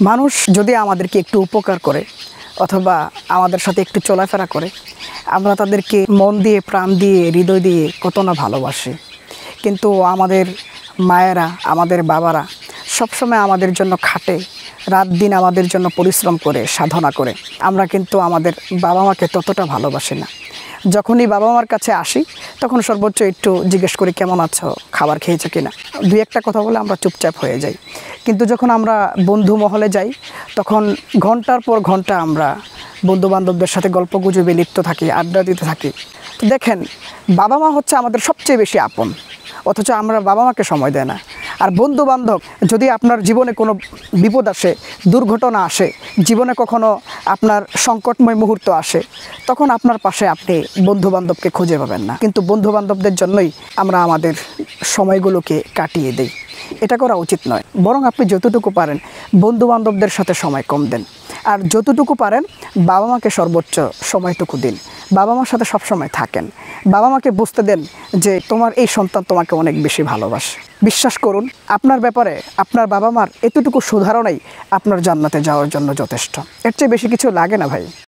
মানুষ যদি আমাদেরকে একটু উপকার করে অথবা আমাদের সাথে একটু চলাফেরা করে, আমরা তাদেরকে মন দিয়ে, প্রাণ দিয়ে, হৃদয় দিয়ে কত না ভালোবাসি। কিন্তু আমাদের মায়েরা, আমাদের বাবারা সবসময় আমাদের জন্য খাটে, রাত দিন আমাদের জন্য পরিশ্রম করে, সাধনা করে। আমরা কিন্তু আমাদের বাবা মাকে ততটা ভালোবাসি না। যখনই বাবা মার কাছে আসি তখন সর্বোচ্চ একটু জিজ্ঞেস করি, কেমন আছো, খাবার খেয়েছো কিনা, দুই একটা কথা বলে আমরা চুপচাপ হয়ে যাই। কিন্তু যখন আমরা বন্ধু মহলে যাই তখন ঘন্টার পর ঘন্টা আমরা বন্ধুবান্ধবদের সাথে গল্পগুজবে লিপ্ত থাকি, আড্ডা দিতে থাকি। তো দেখেন, বাবা মা হচ্ছে আমাদের সবচেয়ে বেশি আপন, অথচ আমরা বাবা মাকে সময় দেয় না। আর বন্ধু বান্ধব, যদি আপনার জীবনে কোনো বিপদ আসে, দুর্ঘটনা আসে, জীবনে কখনো আপনার সংকটময় মুহূর্ত আসে, তখন আপনার পাশে আপনি বন্ধু বান্ধবকে খুঁজে পাবেন না। কিন্তু বন্ধু বান্ধবদের জন্যই আমরা আমাদের সময়গুলোকে কাটিয়ে দিই। এটা করা উচিত নয়। বরং আপনি যতটুকু পারেন বন্ধু বান্ধবদের সাথে সময় কম দেন, আর যতটুকু পারেন বাবা মাকে সর্বোচ্চ সময়টুকু দিন। বাবা মার সাথে সবসময় থাকেন। বাবা মাকে বুঝতে দেন যে তোমার এই সন্তান তোমাকে অনেক বেশি ভালোবাসে। বিশ্বাস করুন, আপনার ব্যাপারে আপনার বাবা মার এতটুকু সুধারণাই আপনার জান্নাতে যাওয়ার জন্য যথেষ্ট। এর চেয়ে বেশি কিছু লাগে না ভাই।